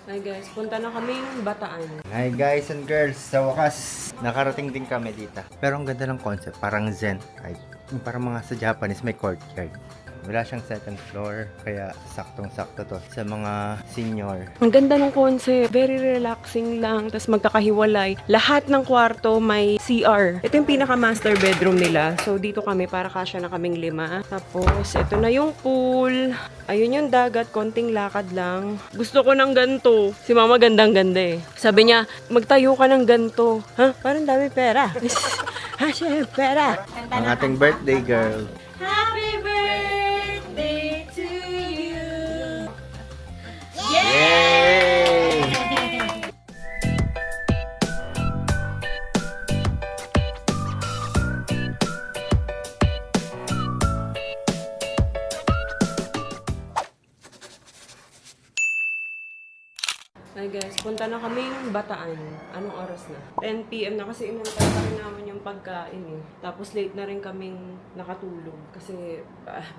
Hi guys, punta na kaming Bataan. Hi guys and girls, sa wakas, nakarating din kami dito. Pero ang ganda ng concept, parang zen type. Parang mga sa Japanese may courtyard. Wala siyang second floor, kaya saktong-sakto to sa mga senior. Ang ganda ng concept, very relaxing lang, tapos magkakahiwalay. Lahat ng kwarto may CR. Ito yung pinaka-master bedroom nila. So dito kami, para kasya na kaming 5. Tapos ito na yung pool. Ayun yung dagat, konting lakad lang. Gusto ko ng ganto. Si mama gandang-ganda eh. Sabi niya, magtayo ka ng ganto. Ha? Parang dami pera. Ha, siya, pera. Ang ating birthday girl. Happy birthday to you. Yay! Hi guys, punta na kaming Bataan. Anong oras na? 10 PM na kasi inantay pa rin namin yung pagkain eh. Tapos late na rin kaming nakatulog. Kasi,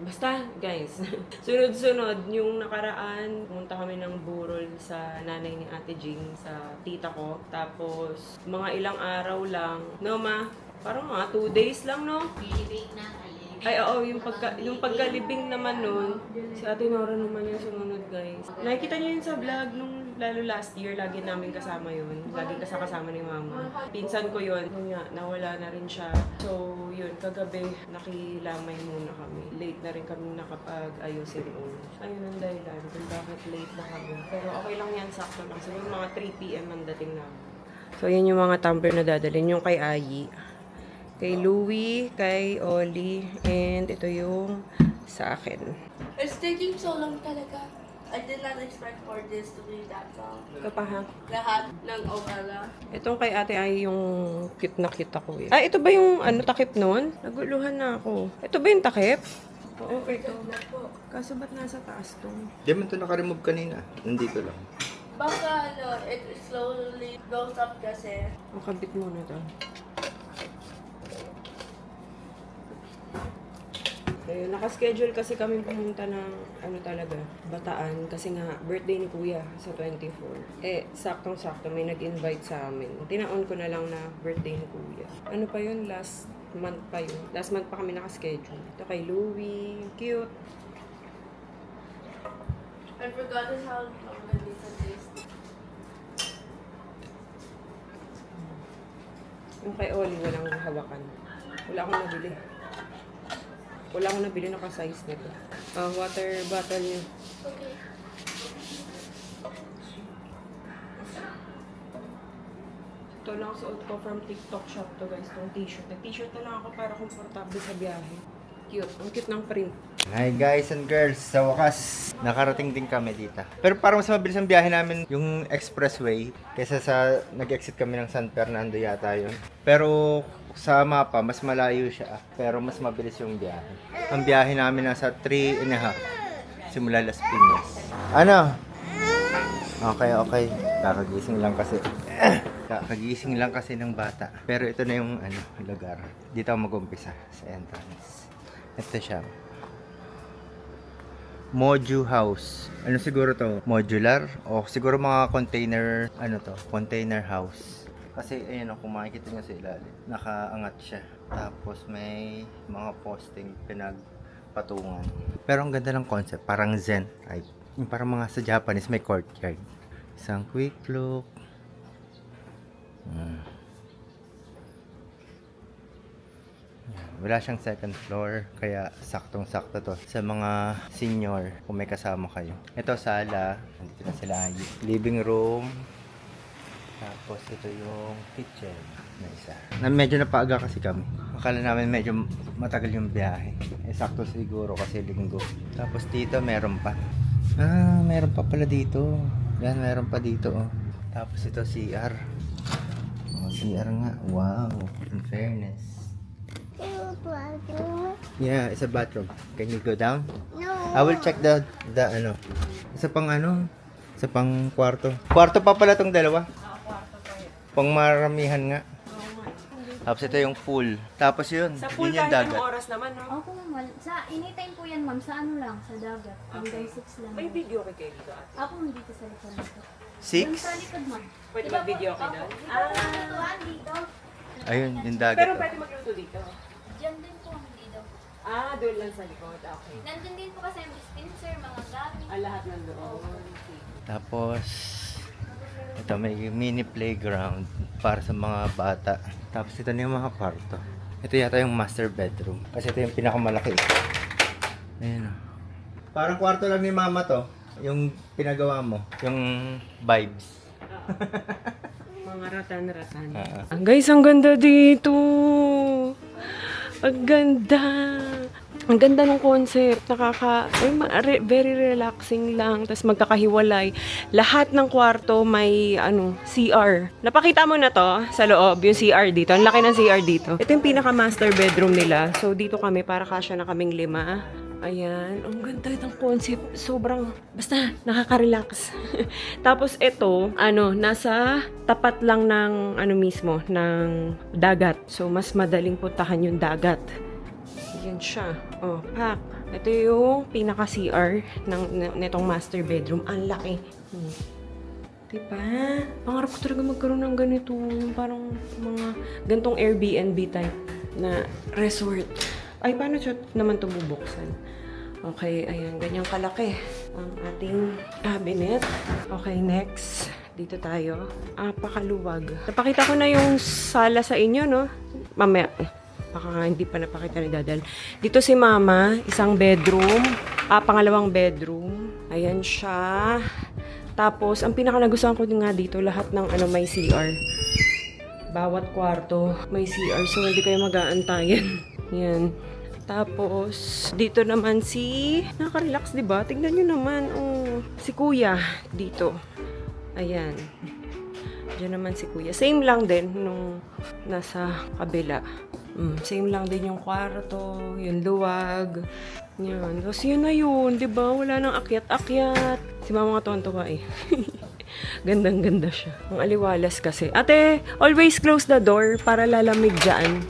basta guys, sunod-sunod yung nakaraan. Pumunta kami ng burol sa nanay ni Ate Jing, sa tita ko. Tapos, mga ilang araw lang. No ma? Parang mga 2 days lang no? Ay, oo, yung pagkalibing naman nun, si Ate Nora naman yung sumunod, guys. Nakikita niyo yun sa vlog nung lalo last year, lagi namin kasama yun. Lagi kasama ni Mama. Pinsan ko yun. Nung nga, nawala na rin siya. So, yun, kagabi, nakilamay muna kami. Late na rin kami nakapag-ayusin yun. Ayun ang dahilan kung bakit late na kami. Pero okay lang yan, sakto lang. Siguro mga 3 PM ang dating namin. So, yan yung mga tumbler na dadalhin. Yung kay Ayi. Kay Louie, kay Oli, and ito yung sa akin. It's taking so long talaga. I did not expect for this to be that long. Ito pa ha. Lahat ng Omala. Itong kay ate ay yung cute na cute ako eh. Ah, ito ba yung takip nun? Naguluhan na ako. Ito ba yung takip? Oo, ito. Kaso ba't nasa taas to? Di man ito naka-remove kanina. Nandito lang. Baka it slowly goes up kasi. Ang kabit muna to. Ayun, nakaschedule kasi kami pumunta ng talaga, Bataan kasi nga birthday ni Kuya sa 24. Eh, saktong-sakto may nag-invite sa amin. Tinaon ko na lang na birthday ni Kuya. Ano pa yun? Last month pa yun. Last month pa kami nakaschedule. Ito kay Louie. Cute. I forgot how Lisa tastes. Yung kay Oli, walang hawakan. Wala akong nabili. Wala akong nabili naka-size nito. Water bottle niya. Okay. Ito lang suot ko from TikTok shop to guys. Itong t-shirt. Nag-t-shirt na lang ako para komportable sa biyahe. Cute. Ang cute ng print. Hi guys and girls, sa wakas, nakarating din kami dito. Pero parang mas mabilis ang biyahe namin yung expressway kaysa sa nag-exit kami ng San Fernando yata yun. Pero sa mapa, mas malayo siya. Pero mas mabilis yung biyahe. Ang biyahe namin nasa 3.5 simula Las Piñas. Ano? Okay. Kakagising lang kasi. Kakagising lang kasi ng bata. Pero ito na yung lugar. Dito ako mag-umpisa sa entrance. Ito siya. Moju House. Ano siguro to? Modular? O siguro mga container, container house. Kasi ayun, kung makikita nyo sa ilalim, nakaangat siya. Tapos may mga posting pinagpatungan. Pero ang ganda ng concept, parang zen type. Yung parang mga sa Japanese may courtyard. Isang quick look. Wala siyang second floor, kaya saktong-sakto to sa mga senior kung may kasama kayo. Ito sala, nandito na sila. Living room. Tapos ito yung kitchen na isa. Medyo napaaga kasi kami. Akala namin medyo matagal yung biyahe. Sakto siguro kasi linggo. Tapos dito meron pa. Meron pa pala dito. Yan, meron pa dito. Tapos ito CR. CR nga. Wow, in fairness. Yeah, it's a bathroom. Can you go down? No. I will check the Isa pang Isa pang kwarto. Kwarto pa pala tong dalawa. Pang maramihan nga. Tapos ito yung pool. Tapos yun, Sa pool yun yung kahit dagat. anong oras naman, no? Ako naman, anytime po yan ma'am, sa lang, sa dagat. Hanggang 6 lang. May video kay Kelly ka. Ako hindi ko sa likod nito. Yung 6? sa likod mo. Pwede mag-video ka doon? Ah, dito. Ayun, yung dagat. Pero oh. pwede magluto dito. Diyan din po ang dito. Doon lang sa likod. Okay. Nandun din po kasi yung dispenser, mga gamit. Lahat nandoon. Tapos, ito may mini playground para sa mga bata. Tapos ito na yung mga kwarto. Ito yata yung master bedroom. Kasi ito yung pinakamalaki. Ayan o. Parang kwarto lang ni mama to. Yung pinagawa mo. Yung vibes. Mga ratan-ratan. Ah. Guys, ang ganda dito. Ang ganda. Ang ganda ng concept. Very relaxing lang. Tapos magkakahiwalay. Lahat ng kwarto may CR. Napakita mo na to sa loob, yung CR dito. Ang laki ng CR dito. Ito yung pinaka-master bedroom nila. So, dito kami para kasya na kaming 5. Ayan, ang ganda ng concept. Sobrang, basta, nakaka-relax. Tapos ito, nasa tapat lang ng, mismo, ng dagat. So, mas madaling puntahan yung dagat. Yan siya. Oh, pak. Ito yung pinaka-CR nitong master bedroom. Ang laki. Diba? Pangarap ko talaga magkaroon ng ganito. Parang mga gantong Airbnb type na resort. Ay, paano siya naman ito bubuksan? Okay, ayan. Ganyang kalaki ang ating cabinet. Okay, next. Dito tayo. Pakaluwag. Napakita ko na yung sala sa inyo, no? Mamaya. Baka nga hindi pa napakita ni Dadal. Dito si Mama, isang bedroom. Pangalawang bedroom. Ayan siya. Tapos, ang pinaka nagustuhan ko nga dito, lahat ng may CR. Bawat kwarto may CR, so hindi kayo mag-aantayan. Yan. Tapos, dito naman nakaka-relax, diba? Tignan nyo naman, si Kuya dito. Ayan. Diyan naman si Kuya. Same lang din nung nasa kabila. Same lang din yung kwarto, yung luwag. Yan. Tapos yun na yun, diba? Wala nang akyat-akyat. Si Mama nga tuwan-tuwa eh. Gandang-ganda siya. Ang aliwalas kasi. Ate, always close the door para lalamig dyan.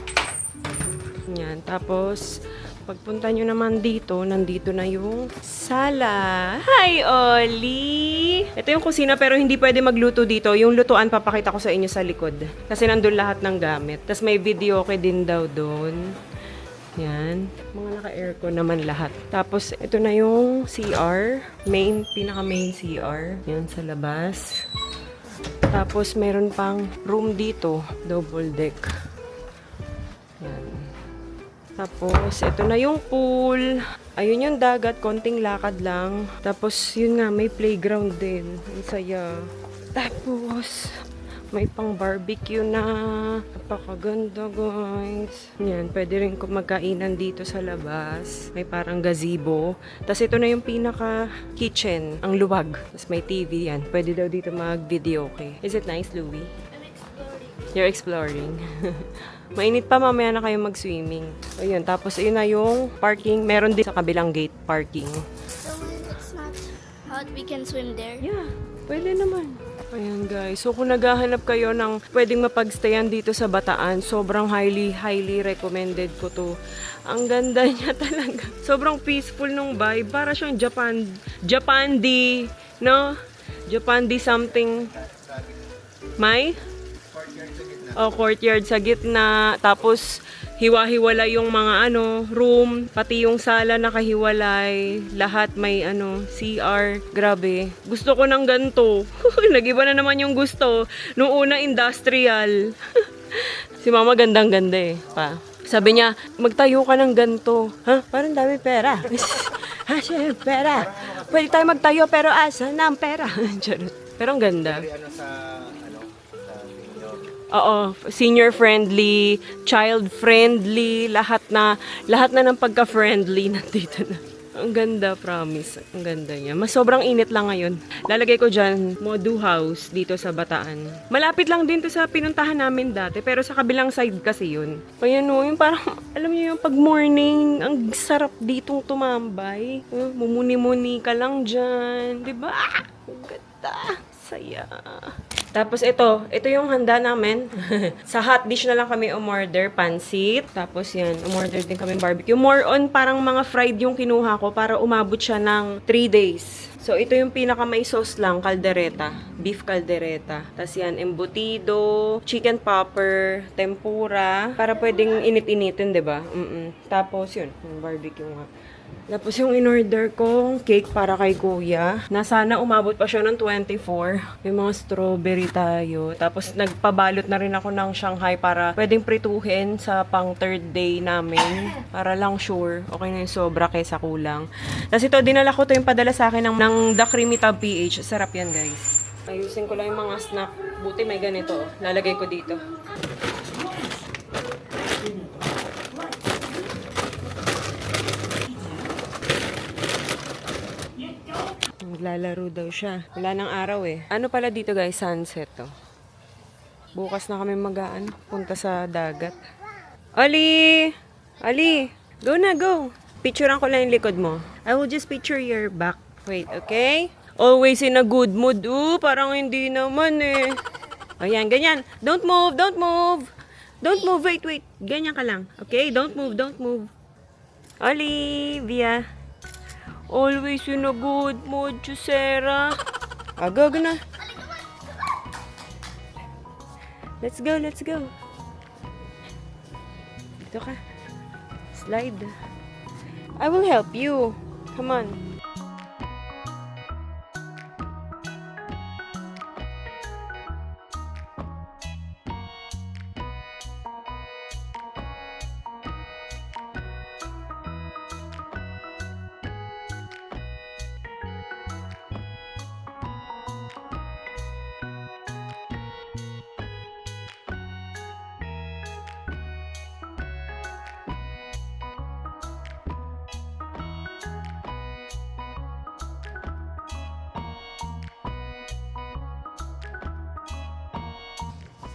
Yan. Tapos, pagpunta nyo naman dito, nandito na yung sala. Hi, Oli! Ito yung kusina pero hindi pwede magluto dito. Yung lutuan papakita ko sa inyo sa likod. Kasi nandun lahat ng gamit. Tapos may video okay din daw doon. Yan. Mga naka-aircon naman lahat. Tapos, ito na yung CR. Pinaka-main CR. Yan, sa labas. Tapos, meron pang room dito. Double deck. Yan. Tapos, ito na yung pool. Ayun yung dagat. Konting lakad lang. Tapos, yun nga, may playground din. Ang saya. Tapos, may pang barbecue na. Napakaganda, guys. Yan, pwede rin magkainan dito sa labas. May parang gazebo. Tapos ito na yung pinaka-kitchen, ang luwag. Tapos may TV yan. Pwede daw dito mag-video, okay? Is it nice, Louie? I'm exploring. You're exploring. Mainit pa, mamaya na kayo mag-swimming. So, yun. Tapos, yun na yung parking. Meron din sa kabilang gate parking. So when it's not hot, we can swim there. Yeah, pwede naman. Ayan guys, so kung naghahanap kayo ng pwedeng mapagstayan dito sa Bataan, sobrang highly recommended ko to. Ang ganda niya talaga. Sobrang peaceful nung vibe. Para siyang Japandi, no? Japandi something. May? Courtyard sa gitna. Tapos, hiwa-hiwala yung mga room, pati yung sala nakahiwalay, lahat may CR. Grabe. Gusto ko ng ganito. Nag-iba na naman yung gusto. Nung una industrial. Si Mama gandang-ganda eh. Sabi niya, magtayo ka ng ganito. Ha? Parang dami pera. Ha, siya, pera. Pwede tayo magtayo pero asa na ang pera. Pero ang ganda. Oo, senior friendly, child friendly, lahat na ng pagka-friendly nandito na. Ang ganda, promise. Ang ganda niya. Mas sobrang init lang ngayon. Lalagay ko dyan, Modu House dito sa Bataan. Malapit lang din to sa pinuntahan namin dati, pero sa kabilang side kasi yun. Ayan o, yung parang, alam niyo yung pag morning, ang sarap ditong tumambay. Mumuni-muni ka lang dyan. Diba? Ang ganda. saya. Tapos ito yung handa namin. Sa hot dish na lang kami umorder, pansit. Tapos yan, umorder din kami barbecue. More on parang mga fried yung kinuha ko para umabot siya ng 3 days. So ito yung pinaka may sauce lang, caldereta. Beef caldereta. Tapos yan, embutido, chicken popper, tempura. Para pwedeng init-initin, diba? Tapos yun, yung barbecue nga. Tapos yung in-order kong cake para kay kuya, na sana umabot pa siya ng 24. May mga strawberry tayo. Tapos nagpabalot na rin ako ng Shanghai para pwedeng prituhin sa pang 3rd day namin. Para lang sure, okay na yung sobra kaysa kulang. Tapos ito, dinala ko to yung padala sa akin ng The Creamy Tub PH. Sarap yan, guys. Ayusin ko lang yung mga snack. Buti may ganito. Lalagay ko dito. Maglalaro daw siya. Wala nang araw eh. Ano pala dito guys? Sunset to. Bukas na kami magaan. Punta sa dagat. Ali! Ali! Go na, go! Picturean ko lang yung likod mo. I will just picture your back. Wait, okay? Always in a good mood. Parang hindi naman eh. Ayan, ganyan. Don't move, don't move. Don't move, wait, wait. Ganyan ka lang. Okay? Don't move, don't move. Olivia. Always in a good mood, Chusera. Go na. Let's go, let's go. Dito ka. Slide. I will help you. Come on.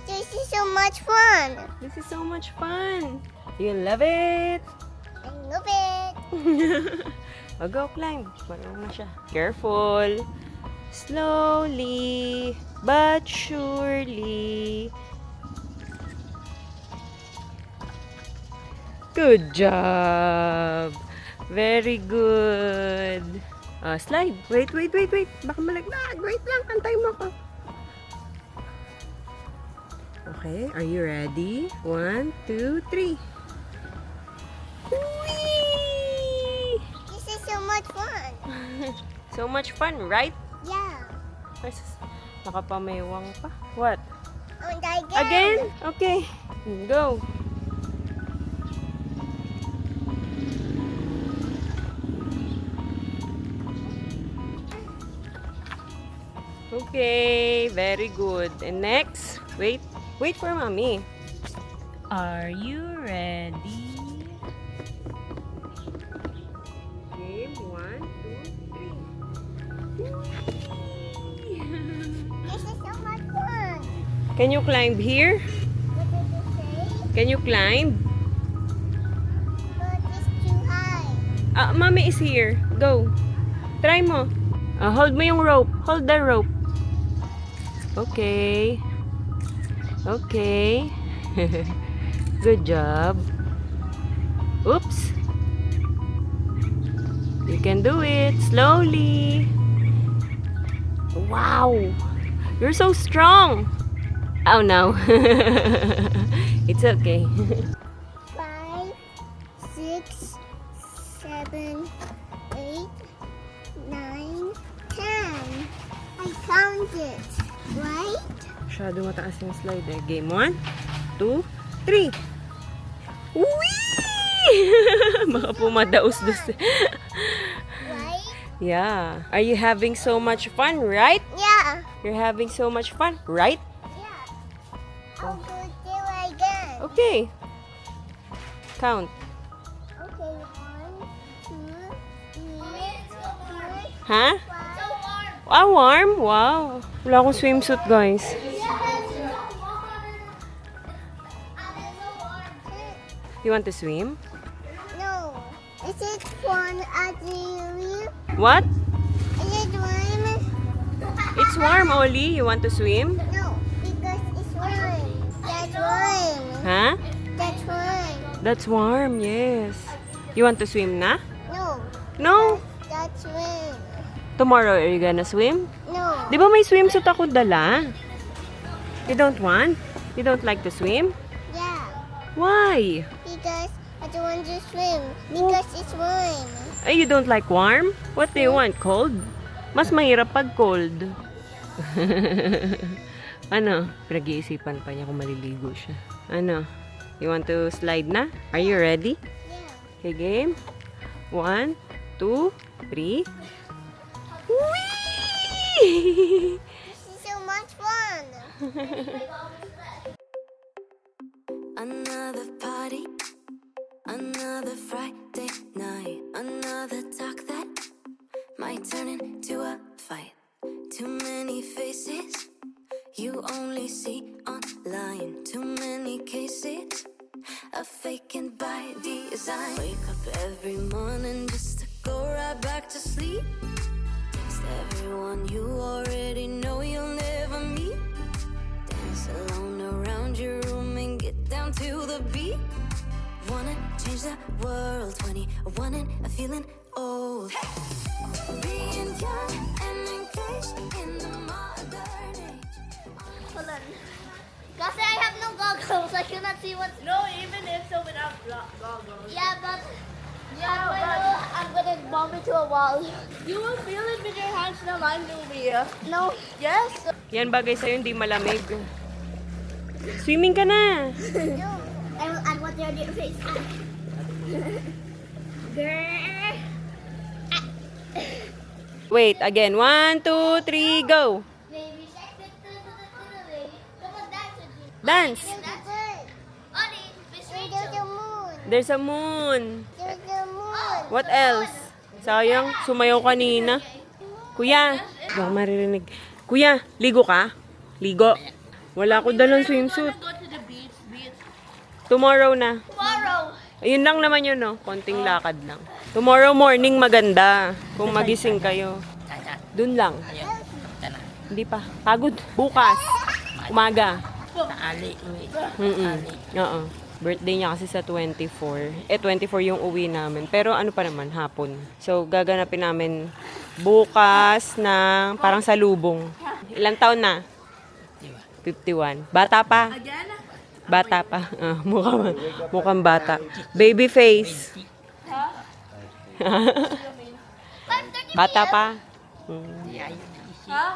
This is so much fun. This is so much fun. You love it. I love it. Go climb. Marunong na siya. Careful. Slowly, but surely. Good job. Very good. Slide. Wait. Baka malaglag. Wait lang. Antay mo ako. Okay, are you ready? 1, 2, 3. Whee! This is so much fun. So much fun, right? Yeah. Nakapamewang pa. What? On the Again? Okay. Go. Okay, very good. And next, wait for mommy. Are you ready? Okay, 1, 2, 3. This is so much fun. Can you climb here? What did you say? Can you climb? But it's too high. Mommy is here. Go. Try mo. Hold mo yung rope. Hold the rope. Okay. Okay. Good job. Oops. You can do it. Slowly. Wow. You're so strong. Oh no. It's okay. 5, 6, 7, 8, 9, 10. I counted, right? Masyado mataas yung slide eh. Game 1, 2, 3. Whee! Baka pumadaos-dos. Right? Yeah. Are you having so much fun, right? Yeah. You're having so much fun, right? Yeah. I'll do it again. Okay. Count. Okay, 1, 2, 3, 4, Ha? 5. Warm? Wow. Wala akong swimsuit, guys. You want to swim? No. Is it fun at the What? Is it warm? It's warm, Oli. You want to swim? No, because it's warm. That's warm. Huh? That's warm. That's warm, yes. You want to swim na? No, No. that's warm. Tomorrow, are you gonna swim? No. Di ba may swimsuit ako dala? You don't want? You don't like to swim? Yeah, Why? because I don't want to swim. Because it's warm. You don't like warm? What do you want? Cold? Mas mahirap pag cold. Ano? Pinag-iisipan pa niya kung maliligo siya. Ano? You want to slide na? Are you ready? Yeah. Okay, game? 1, 2, 3. Whee! This is so much fun. Another party, another Friday night, another talk that might turn into a fight. Too many faces you only see online, too many cases of faking by design. Wake up every morning just to go right back to sleep. Text everyone you already know you'll never meet. Dance alone around your room and get down to the beat. Wanna change the world, 21 and a feeling old. Being young and engaged in the modern age. Hold on. Kasi I have no goggles. I cannot see what's... No, even if so without goggles. Yeah, but... I'm gonna bump into a wall. You will feel it with your hands na mine will be. No. Yes? Yan bagay sa'yo, hindi malamig. Swimming ka na. No. I want your face. Grrr. Wait, again. 1, 2, 3, go. Baby shark, baby. Come on, dance with me. Dance. There's a bird. Ollie, Miss There's Rachel. a moon. There's a moon. There's a moon. What else? Sayang, sumayaw kanina. Kuya, hindi ako maririnig. Kuya, ligo ka? Ligo. Wala ko dalang swimsuit. Go to the beach. Tomorrow na. Tomorrow. Ayun lang naman yun, no? Konting lakad lang. Tomorrow morning maganda. Kung magising kayo. Dun lang. Hindi pa. Pagod. Bukas. Umaga. Oo. Birthday niya kasi sa 24. 24 yung uwi namin. Pero ano pa naman, hapon. So, gaganapin namin bukas ng parang salubong. Ilang taon na? 51. Bata pa. Again? Bata pa. Mukhang bata. Baby face. Bata pa. Huh?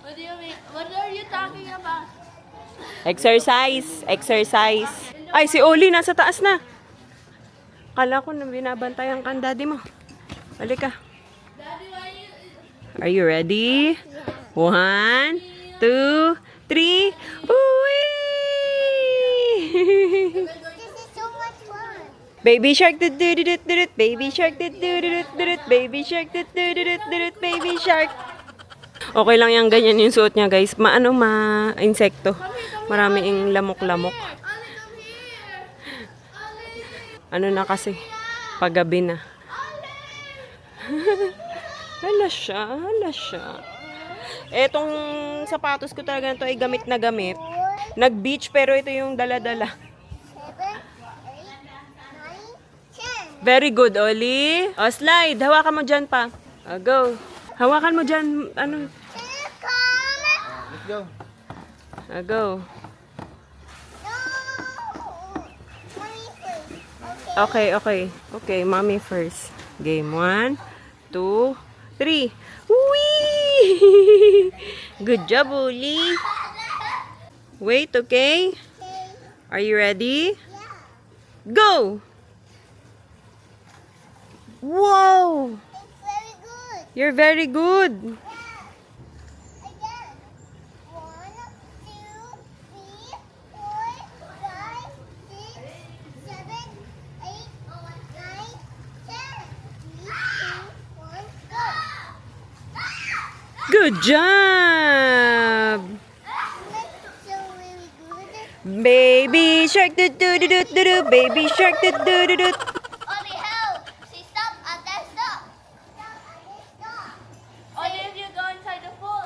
What do you mean? What are you talking about? Exercise. Exercise. Ay, si Oli nasa taas na. Kala ko na binabantayan kang daddy mo. Balik ka. Are you ready? 1, 2, 3. Uwi! This is so much fun. Baby shark dut dut dut dut, baby shark dut dut dut dut, baby shark dut dut dut dut, baby shark. Okay lang yan, ganyan yung suot niya, guys. Ma-insekto. Marami yung lamok-lamok. Ano na kasi? Paggabi na. Hala siya, hala siya. Etong sapatos ko talaga ito ay gamit na gamit. Nag-beach pero ito yung dala-dala. 7, 8, 9, 10. Very good, Oli. O, slide. Hawakan mo dyan pa. O, go. Hawakan mo dyan. Ano? Let's go. O, go. No. Mommy first. Okay, okay. Okay, mommy first. Game 1, 2, 3. Whee! Good job, Oli. Wait, okay? Are you ready? Go! Whoa! It's very good. You're very good. Again. 1, 2, 3, 4, 5, 6, 7, 8, 9, 10. 3, 2, 1, go. Good job! That's so really good. Baby shark do do do do do do, baby shark do do do do. Ollie, help. Say stop and then stop. Only if you go inside the pool.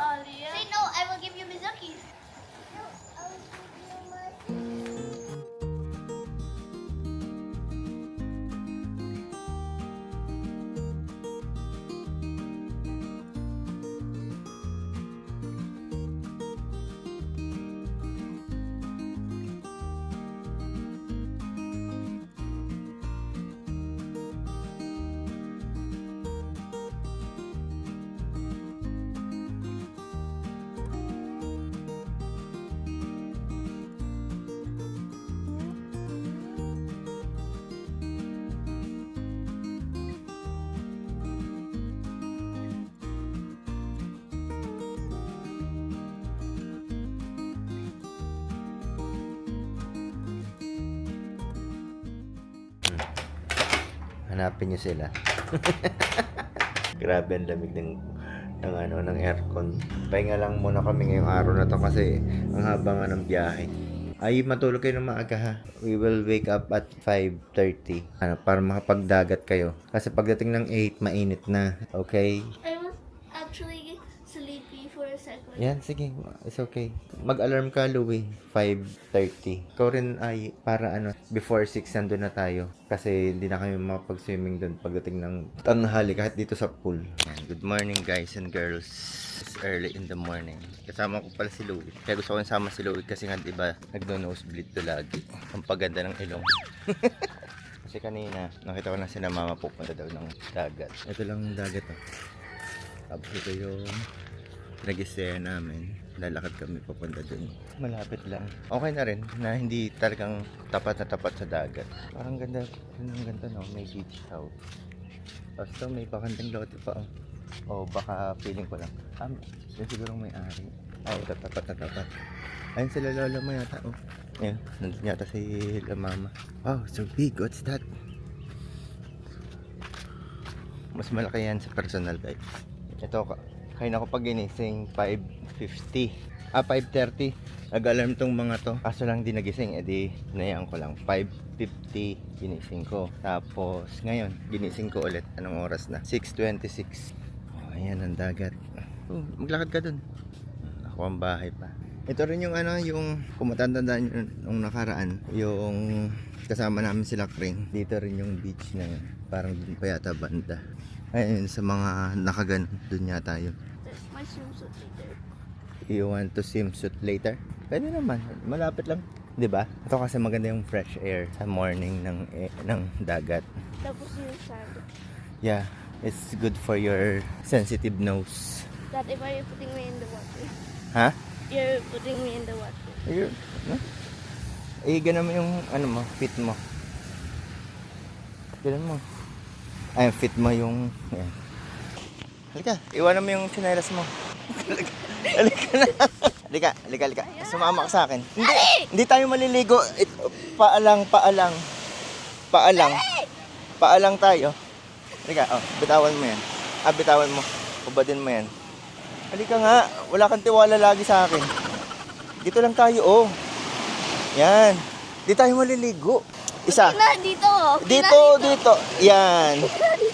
Hanapin nyo sila. Grabe ang lamig ng aircon. Pahinga lang muna kami ngayong araw na to kasi ang haba nga ng biyahe. Ay, matulog kayo ng maaga ha. We will wake up at 5:30. Para makapagdagat kayo. Kasi pagdating ng 8, mainit na. Okay? I was actually sleepy for a second. Yan, sige. It's okay. Mag-alarm ka, Louie. 5:30. Ikaw rin ay para before 6 nandun na tayo. Kasi hindi na kami makapag-swimming dun pagdating ng tanghali kahit dito sa pool. Yan. Good morning guys and girls. It's early in the morning. Kasama ko pala si Louie. Kaya gusto ko sama si Louie kasi nga diba nagdo-nosebleed to lagi. Ang paganda ng ilong. Kasi kanina nakita ko na sila mama pupunta daw ng dagat. Ito lang ang dagat oh. Tapos ito yung nag-isaya namin. Lalakad kami papunta dun. Malapit lang. Okay na rin na hindi talagang tapat na tapat sa dagat. Parang ganda. Ang ganda no. May beach house. Basta may bakanteng lote pa oh. O baka feeling ko lang. Yun siguro may ari. Ay, ito tapat na tapat. Ayun sila lola mo yata oh. Ayun. Nandun yata si la mama. Wow, so big. What's that? Mas malaki yan sa personal guys. Ito kayo na ko pag ginising 5:50 5:30 nag-alarm tong mga to kaso lang di nagising edi hinayaan ko lang 5:50 ginising ko tapos ngayon ginising ko ulit anong oras na 6:26 ayan ang dagat maglakad ka dun ako ang bahay pa ito rin yung yung kumatandaan nung nakaraan yung kasama namin sila Crane dito rin yung beach na yun parang dun pa yata banda ayun sa mga nakaganon dun yata yun. There's my swimsuit later. You want to swimsuit later? Pwede naman, malapit lang, 'di ba? Ito kasi maganda yung fresh air sa morning ng dagat. Tapos yung sand. Yeah, it's good for your sensitive nose. That if you're putting me in the water. Ha? You're putting me in the water. Ayun, no? Ganun mo yung fit mo. Ganun mo. Ay, fit mo yung yan. Halika, iwanan mo yung tsinelas mo. Halika. Sumama ka sa akin. Hindi tayo maliligo. Paalang tayo. Halika, bitawan mo yan. Bitawan mo. Ubadin mo yan. Halika nga, wala kang tiwala lagi sa akin. Dito lang tayo, Yan. Di tayo maliligo. Isa. Dito. Dito. Yan.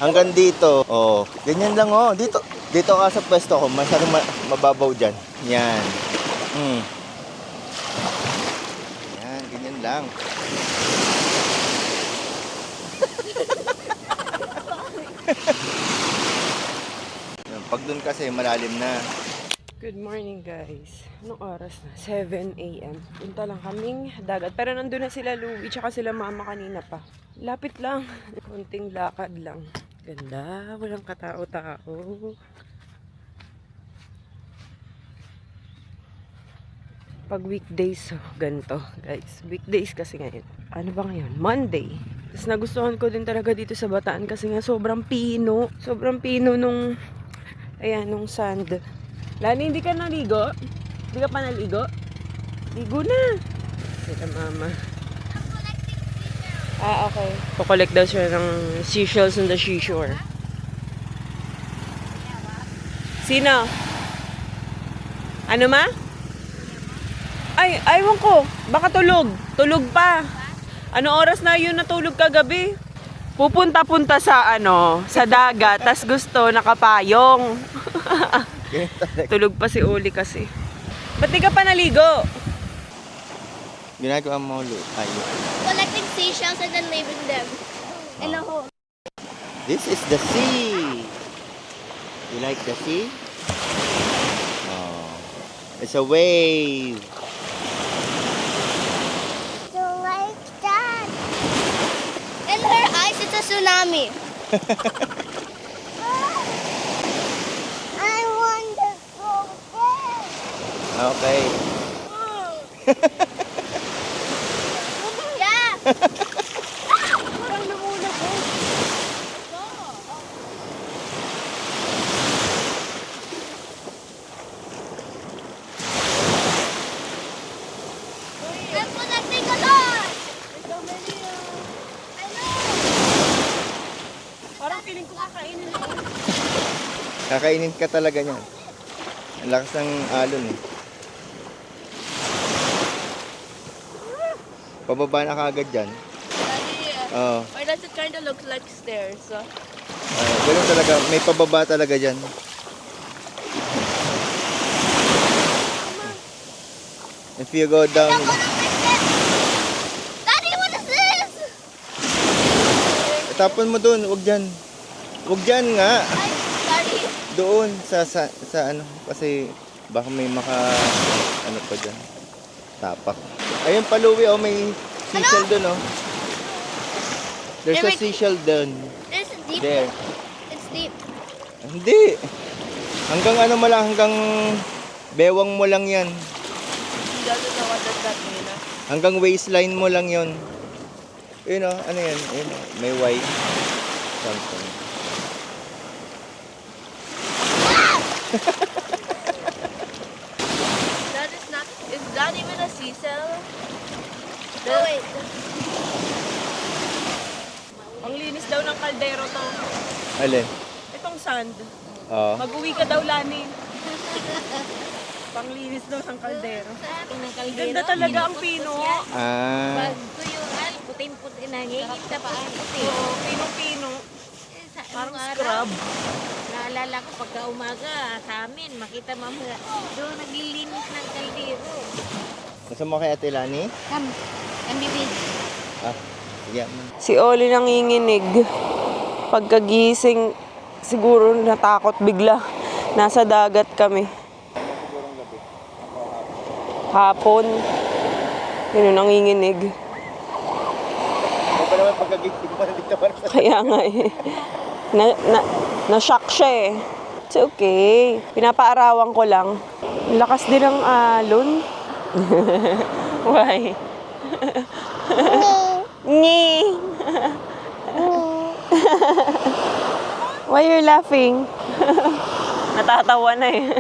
Hanggang dito. Ganyan lang Dito ka sa pwesto ko. Masyadong mababaw dyan. Yan. Yan, ganyan lang. Pag dun kasi malalim na. Good morning guys. Anong oras na? 7 a.m. Punta lang kaming dagat. Pero nandun na sila Louie tsaka sila mama kanina pa. Lapit lang. Konting lakad lang. Ganda. Walang katao-tao. Pag weekdays, ganito guys. Weekdays kasi ngayon. Ano ba ngayon? Monday. Tapos nagustuhan ko din talaga dito sa Bataan kasi nga sobrang pino. Sobrang pino nung sand. Lani, hindi ka naligo? Hindi ka pa naligo? Ligo na. Sila mama. Okay. Kukolect daw siya ng seashells on the seashore. Sino? Ano ma? Ay, aywan ko. Baka tulog. Tulog pa. Ano oras na yun natulog kagabi? Pupunta-punta sa sa dagat. Tas gusto nakapayong. Tulog pa si Uli kasi. Ba't di ka pa naligo? Ginagawa mo Collecting seashells and then leaving them in a hole. This is the sea. You like the sea? It's a wave. So like that. In her eyes, it's a tsunami. I want to go there. Okay. Yeah. Parang namuna ko. I'm collecting a lot. There's so many. I know. Kakainin ka talaga niyan. Ang lakas ng alon eh. Pababa na kaagad dyan. Daddy, Oo. why does it kind of look like stairs? Ganun talaga. May pababa talaga dyan. If you go down... Daddy, what is this? Tapon mo dun. Huwag dyan. Huwag dyan nga. Ay, Daddy. Doon. Sa ano. Kasi baka may ano pa dyan. Tapak. Ayun pa, Louie. Oh, may seashell dun, oh. There's a Eric. seashell dun. This is deep. There. It's deep. Hindi. Hanggang ano mo lang, hanggang bewang mo lang yan. He doesn't know what does that mean. Hanggang waistline mo lang yon. Yun o, ano yan? Yun, oh, may white. Something. That is not. Is that even a seashell? Oh, wait. Ang linis daw ng kaldero to. Alin? Itong sand. Oo. Mag-uwi ka daw, Lani. Panglinis daw ng kaldero. Ganda talaga ang pino. Ah. Tuyuran, puting-puti, nangingit na pa ang puti. Oo, pino-pino. Parang scrub. Naalala ko pagka umaga sa amin, makita mo doon naglilinis ng kaldero. Gusto mo kay Ate Lani? Kami big. Ah, sige. Si Oli nanginginig. Pagkagising, siguro natakot bigla. Nasa dagat kami. Hapon. Yun, nanginginig. Ano pa naman pagkagising mo, hindi ka parang sa... Kaya nga eh. Na-shock siya eh. It's okay. Pinapaarawan ko lang. Ang lakas din ng alon. Why? Ni. Why you're laughing? Natatawa na eh.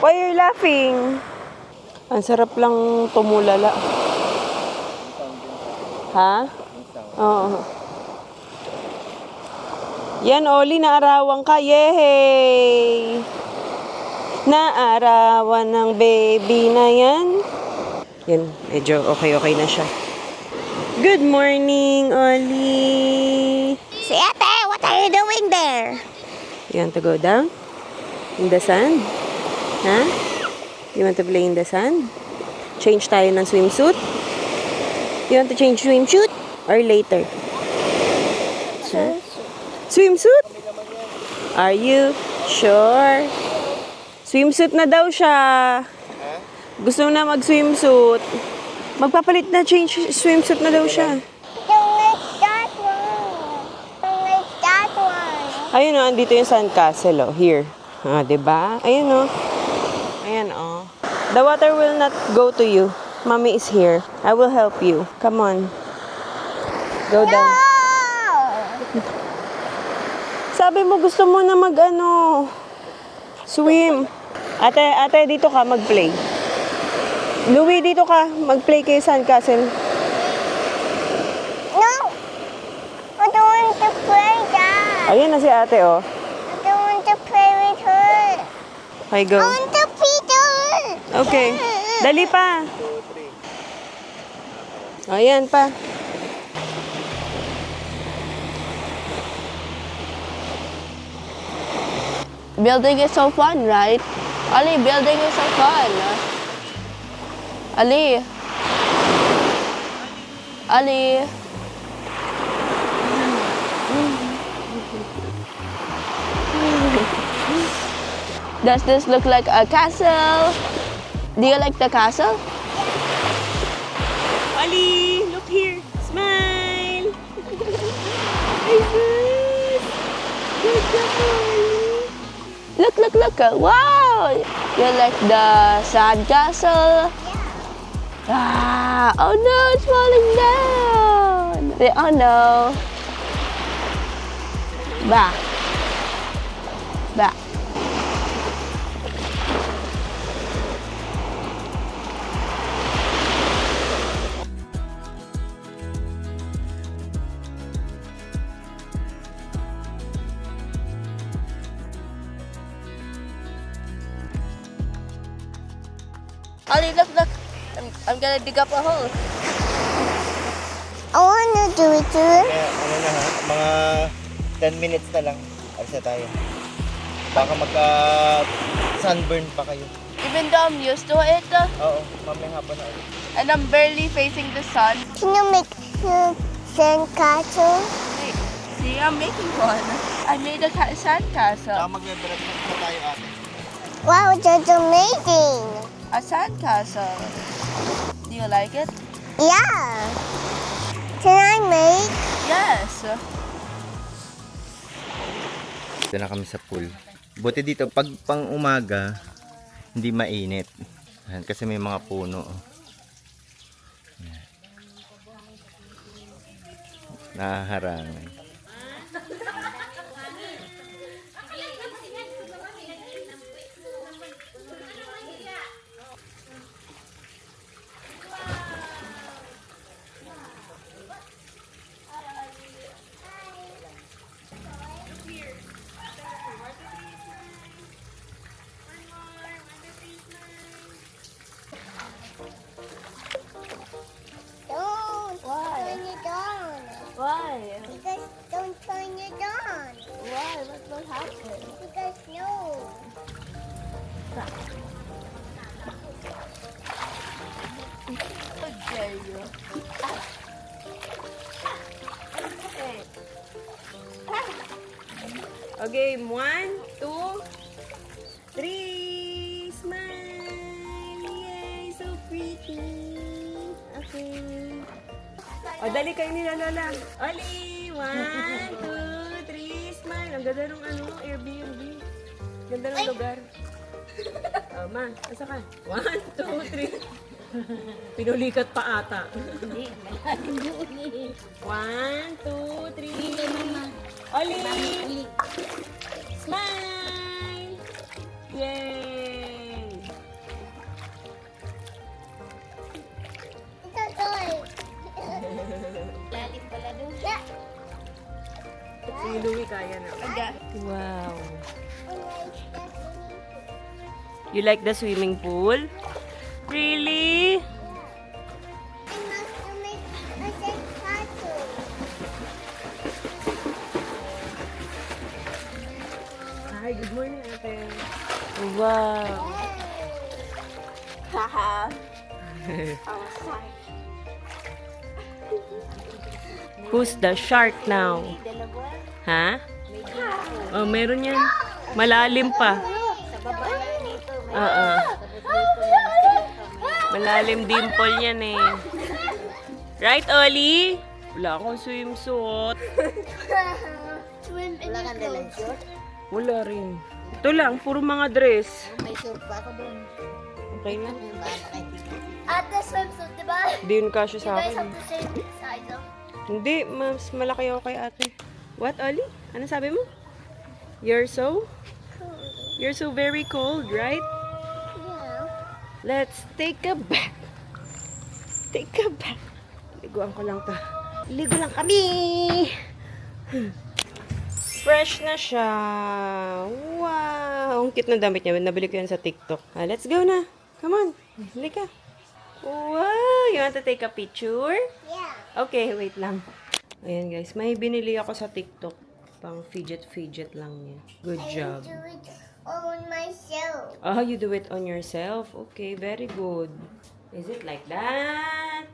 Why you're laughing? Ang sarap lang tumulala. Ha? Oo. Yan, Oli, naarawan ka. Yay! Naarawan ng baby na yan. Yan, medyo okay na siya. Good morning, Oli! Si Ate, what are you doing there? You want to go down? In the sand? Huh? You want to play in the sand? Change tayo ng swimsuit? You want to change swimsuit? Or later? Huh? Swimsuit? Are you sure? Swimsuit na daw siya. Gusto na mag-swimsuit. Magpapalit na change swimsuit na daw siya. Don't like that one. Don't like that one. Ayun o, andito yung sandcastle oh. Here. Ah, diba? Ayun o. Ayan o. The water will not go to you. Mommy is here. I will help you. Come on. Go down. Sabi mo gusto mo na swim. Ate, dito ka mag-play. Louie, dito ka. Mag-play kay sandcastle. No! I don't want to play that. Ayun na si ate oh. I don't want to play with her. Okay, go. I want to feed her. Okay. Dali pa. Ayan pa. Building is so fun, right? Ali, building is so fun. Ali. Ali. Does this look like a castle? Do you like the castle? Ali, look here. Smile. Good job, Ali. Look. Wow! You like the sand castle? Ah, oh no, it's falling down. Oh no. Back. Ollie, look, look. I'm gonna dig up a hole. I wanna do it too. Kaya, ano na ha, mga 10 minutes na lang. Alis na tayo. Baka magka-sunburn pa kayo. Even though I'm used to it, Oo, mamaya hapon na ulit. and I'm barely facing the sun. Can you make sandcastle? Wait, see, I'm making one. I made a sandcastle. Saka magbe-breakfast na tayo ate. Wow, that's amazing. A sandcastle. Do you like it? Yeah. Can I make? Yes. Dito na kami sa pool. Buti dito, pag pang umaga, hindi mainit. Ayan, kasi may mga puno. Oh. Ayan. Nahaharangan. Don't. Why? Turn it on. Why? Because don't turn it on. Why? What will happen? Because no. How dare you? Hey. Okay, 1, 2, 3. Smile! Yay! So pretty! Okay. O, dali kayo nila, Lola. Oli! 1, 2, 3. Smile! Ang ganda ng Airbnb. Ganda ng lugar. O, ma, asa ka? 1, 2, 3. Pinulikat pa ata. 1, 2, 3. Oli! Smile! Yay! It's a toy. Lalim pala doon. Yeah. Si Louie kaya na. Okay. Wow. Alright, You like the swimming pool? Really? I must make a sandcastle. Hi, good morning, ate. Wow. Haha. Who's the shark now? Ha? Oh, meron yan. Malalim pa. Sa baba lang nito. Oo. Malalim dimple yan eh. Right, Oli? Wala akong swimsuit. Swim in Wala the kang dalang clothes. short. Wala rin. Ito lang, puro mga dress. May short pa ako doon. Okay na. Yung baka nakaitigil. At the swimsuit, diba? Hindi yun kasya You sa guys akin. have the same size of. Hindi, mas malaki ako kay ate. What, Oli? Ano sabi mo? You're so very cold, right? Yeah. Let's take a bath. Take a bath. Liguan ko lang to. Ligo lang kami. Fresh na siya. Wow. Ang cute na damit niya. Nabili ko yan sa TikTok. Let's go na. Come on. Halika. Wow. You want to take a picture? Yeah. Okay, wait lang. Ayan guys, may binili ako sa TikTok. Pang fidget lang niya. Good job. I do it on myself. Oh, you do it on yourself? Okay, very good. Is it like that?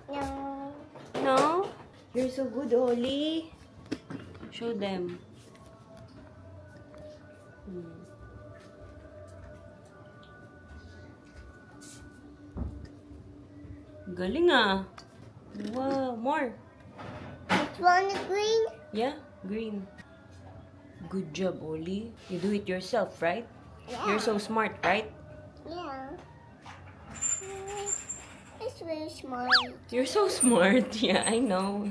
No. No? You're so good, Oli. Show them. Galing ah. Wow, more. It's one green. Yeah, green. Good job, Oli. You do it yourself, right? You're so smart, right? Yeah. It's very smart. You're so smart. Yeah, I know.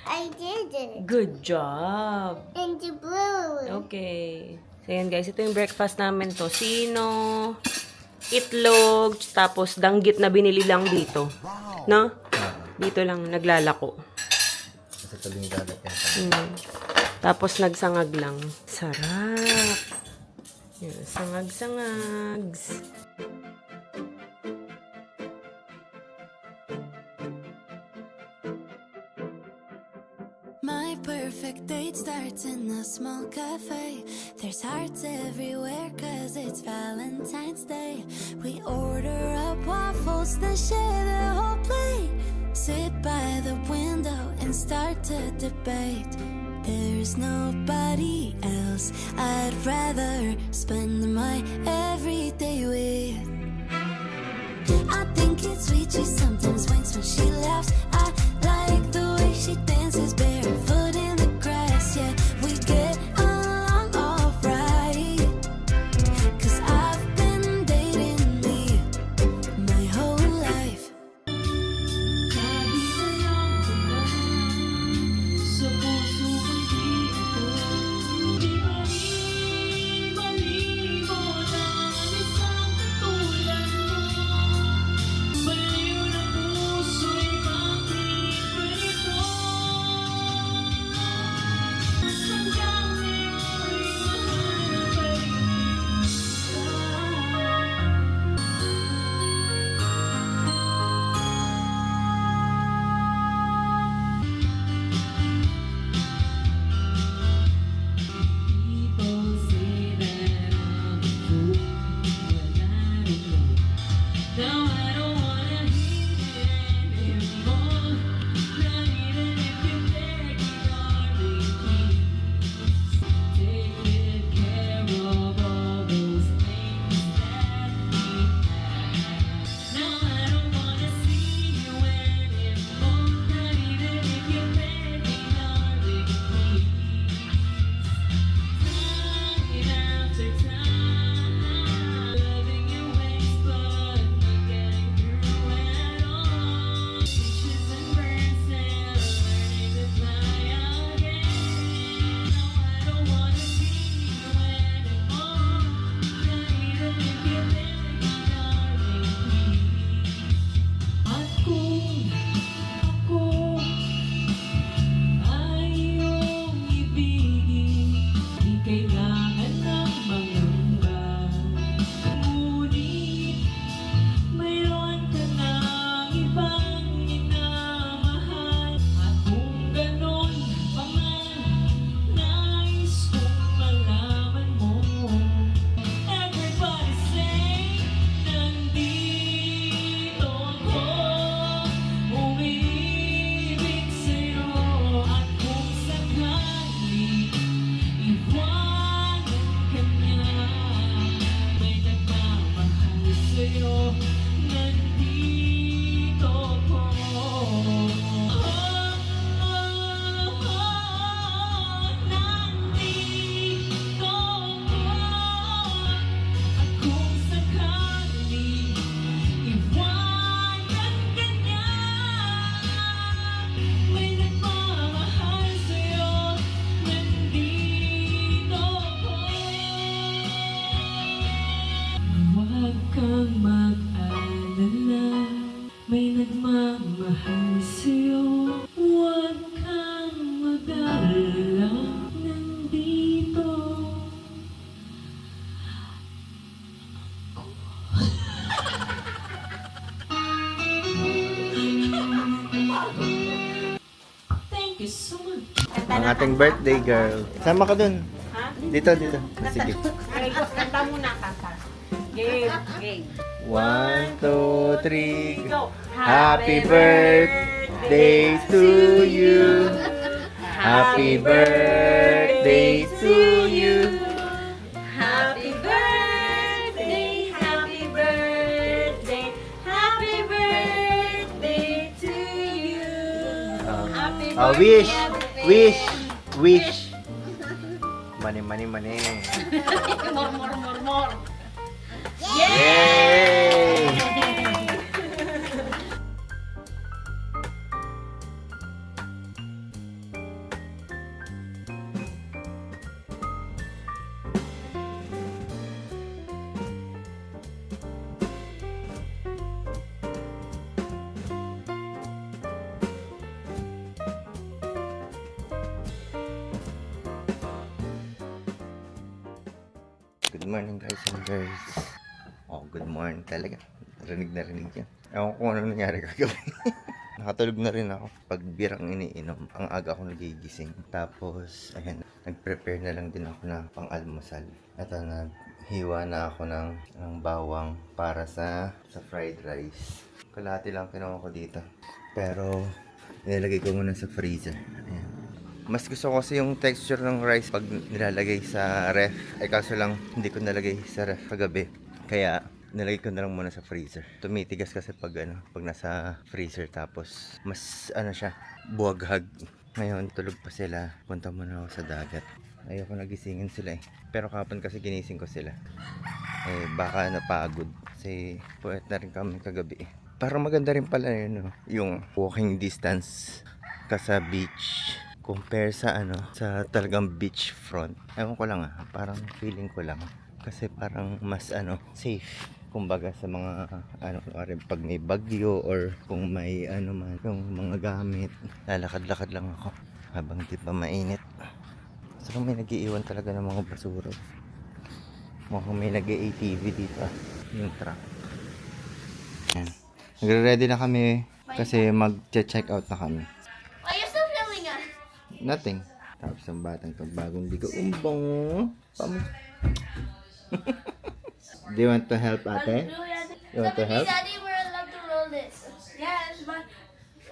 I did it. Good job. And the blue. Okay. So, yan guys. Ito yung breakfast namin. Tocino, itlog, tapos danggit na binili lang dito. No? Dito lang naglalako. Kasi tabing dagat yan. Tapos nagsangag lang. Sarap. Yan, sangag-sangags. perfect date starts in a small cafe. There's hearts everywhere cause it's Valentine's Day. We order up waffles, then share the whole plate. Sit by the window and start to debate. There's nobody else I'd rather spend my everyday with. I think it's sweet, she sometimes winks when she laughs. I like the way she dances barefoot in the grass. Yeah, we get along alright. Cause I've been dating me my whole life. Huwag kang mag-alala, may nagmamahal sa'yo. Huwag kang mag-alala, nandito. Thank you so much. Ang ating birthday girl. Sama ka dun. Dito. Sige. Kanta muna, kanta. Game, game. 1, 2, 3. Happy birthday to you. Happy birthday to you. Happy birthday, happy birthday, happy birthday to you. Happy Wish. Money. more. Yay! Good morning guys and girls. Oh, good morning talaga. Rinig na rinig yan. Ewan ko kung ano nangyari kagabi. Nakatulog na rin ako pag birang iniinom. Ang aga ako nagigising. Tapos, ayan, nag-prepare na lang din ako na pang-almusal. Ito, naghiwa na ako ng bawang para sa fried rice. Kalahati lang kinuha ko dito. Pero, nilalagay ko muna sa freezer. Ayan. Mas gusto ko kasi yung texture ng rice pag nilalagay sa ref. Ay kaso lang, hindi ko nalagay sa ref kagabi. Kaya, nilagay ko na lang muna sa freezer. Tumitigas kasi pag nasa freezer tapos mas siya, buwaghag. Ngayon tulog pa sila. Punta muna ako sa dagat. Ayoko nagisingin sila eh. Pero kapon kasi ginising ko sila. Eh baka napagod. Kasi puwet na rin kami kagabi eh. Parang maganda rin pala yun, yung walking distance ka sa beach compare sa sa talagang beach front. Ewan ko lang parang feeling ko lang. Kasi parang mas safe. Kumbaga sa mga pag may bagyo or kung may man yung mga gamit, lalakad-lakad lang ako habang di pa mainit. So may nagiiwan talaga ng mga basura. Mukhang may nag-ATV dito yung truck. Yan. Nagre-ready na kami kasi mag-check out na kami. Are you still filming us? Nothing. Tapos ang batang to bagong ligo. Umbong. Do you want to help, ate? You want to help? Daddy, we're allowed to roll this. Yes, but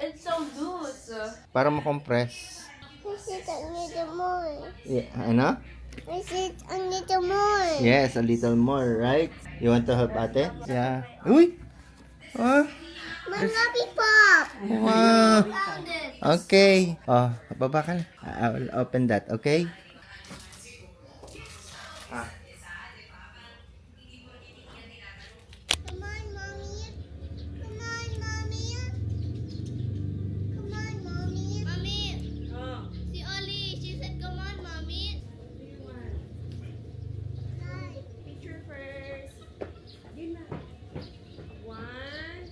it's so loose. Para ma-compress. I sit a little more. Yeah, ano? I sit a little more. Yes, a little more, right? You want to help, ate? Yeah. Uy! Oh, My lollipop. wow. Found it. Okay. Oh, baba ka na. I will open that, okay? Come on, mommy. Come on, mommy. Come on, mommy. Mommy. Si Oli, she said, come on, mommy. Hi. Picture first. Yun na. 1,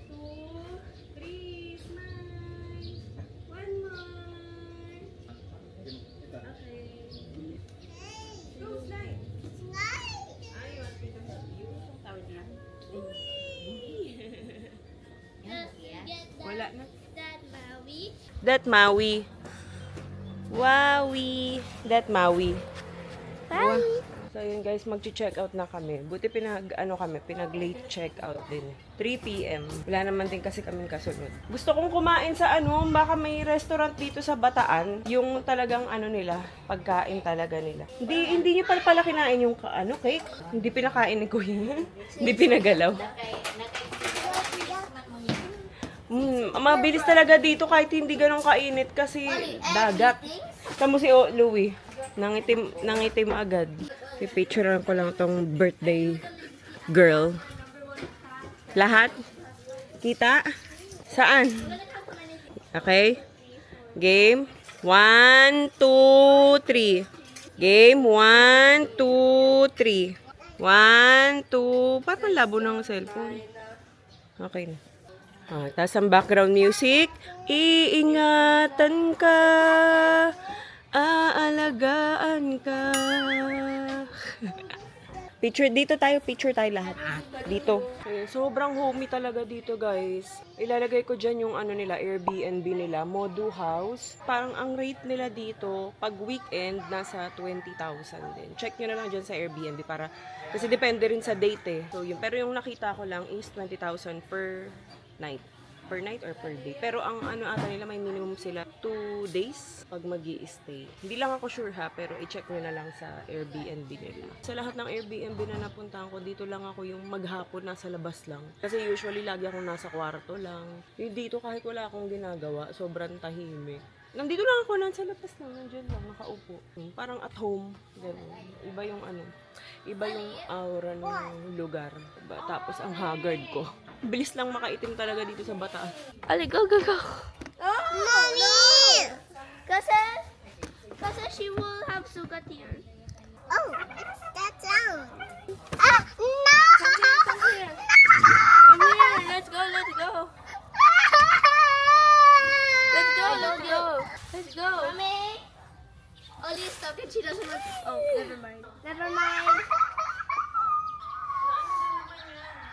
2, 3. Smile. One more. Okay. Close light. Slide. I want me to help you. Tawid lang. Just get Wala na. that, Maui. That Maui. Wowie. That Maui. Bye. So yun guys, mag-check out na kami. Buti pinag-late check out din. 3 p.m. Wala naman din kasi kaming kasunod. Gusto kong kumain sa baka may restaurant dito sa Bataan, yung talagang nila, pagkain talaga nila. Hindi niyo pala kinain yung cake. Hindi pinakain ni Kuya. Hindi pinagalaw. Mabilis talaga dito kahit hindi ganun kainit kasi dagat. Tamo si Louie. Nangitim agad. Pipicturean ko lang tong birthday girl. Lahat? Kita? Saan? Okay? Game? 1, 2, 3. Game? 1, 2, 3. 1, 2. Parang labo ng cellphone. Okay na. Tapos ang background music. Iingatan ka. Aalagaan ka. Picture tayo lahat. Dito. Sobrang homey talaga dito, guys. Ilalagay ko dyan yung nila, Airbnb nila, Modu House. Parang ang rate nila dito, pag weekend, nasa 20,000 din. Check nyo na lang dyan sa Airbnb kasi depende rin sa date eh. So, pero yung nakita ko lang is 20,000 per night. Per night or per day. Pero ang ata nila, may minimum sila 2 days pag mag-i-stay. Hindi lang ako sure pero i-check nyo na lang sa Airbnb nila. Sa lahat ng Airbnb na napuntahan ko, dito lang ako yung maghapon nasa labas lang. Kasi usually lagi akong nasa kwarto lang. Yung dito kahit wala akong ginagawa, sobrang tahimik. Nandito lang ako, nasa labas lang, nandiyan lang, nakaupo. Parang at home, gano'n. Iba yung aura ng lugar. Tapos ang haggard ko. Bilis lang makaitim talaga dito sa Bataan. Ali, go. Mommy! Kasi she will have sugat here. Oh, what's that sound? Ah, no! Come here. Let's go. Let's go. Mommy! Oli is stuck and she doesn't want to. Oh, never mind. Never mind.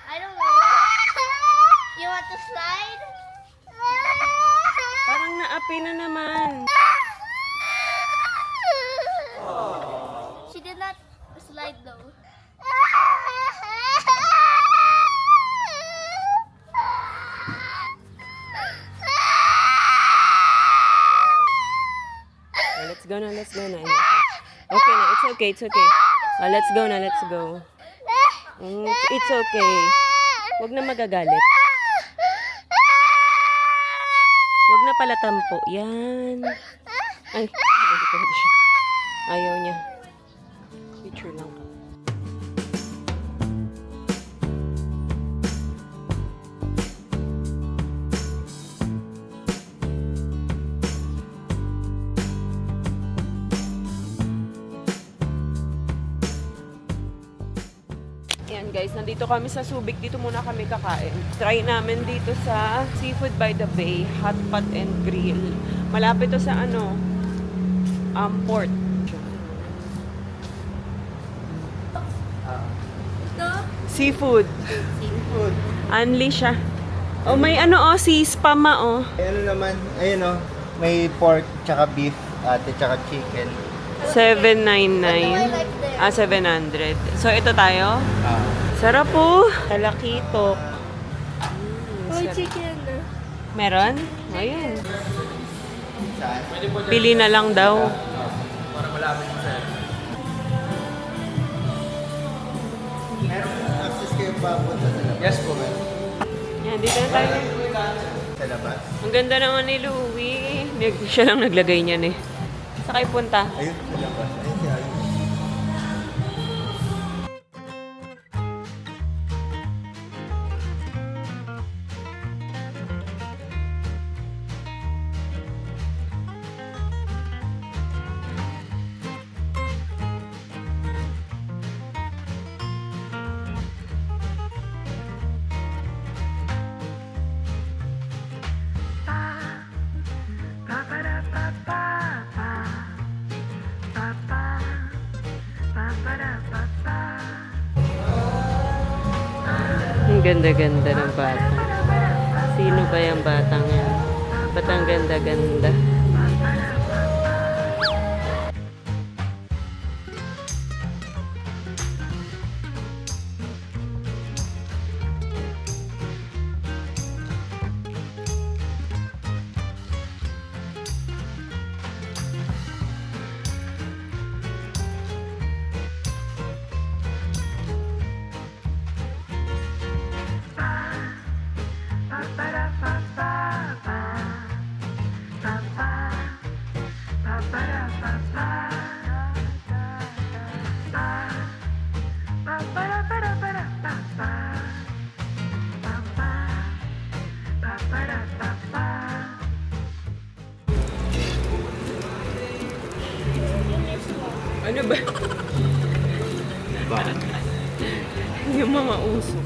I don't know. You want to slide? Parang naapi na naman. She did not slide though. Oh, let's go na, let's go na. Okay na, it's okay, it's okay. Oh, let's go na, let's go. It's okay. Huwag na magagalit. Huwag na pala tampo. Yan. Ay, ayaw niya. Picture lang. Ayan guys, nandito kami sa Subic. Dito muna kami kakain. Try namin dito sa Seafood by the Bay, Hot Pot and Grill. Malapit to sa port. Seafood. Seafood. Unli siya. Oh, may si spama Ano naman, ayun o. May pork, tsaka beef, tsaka chicken. 799. 700. So, ito tayo. Sarap po. Talakitok. Chicken. Meron? Ayun. Saan? Pili na lang daw. Meron access kayo papunta sa labas? Yes po, meron. Yan, dito na tayo. Sa labas? Ang ganda naman ni Louie. Siya lang naglagay niyan eh. Sa kayo punta? Ayun, sa labas. Ayun si Ayun. Ang ganda-ganda ng bata. Sino ba yung batang yan? Ba't ang ganda-ganda? Ano ba? Yung mga uso.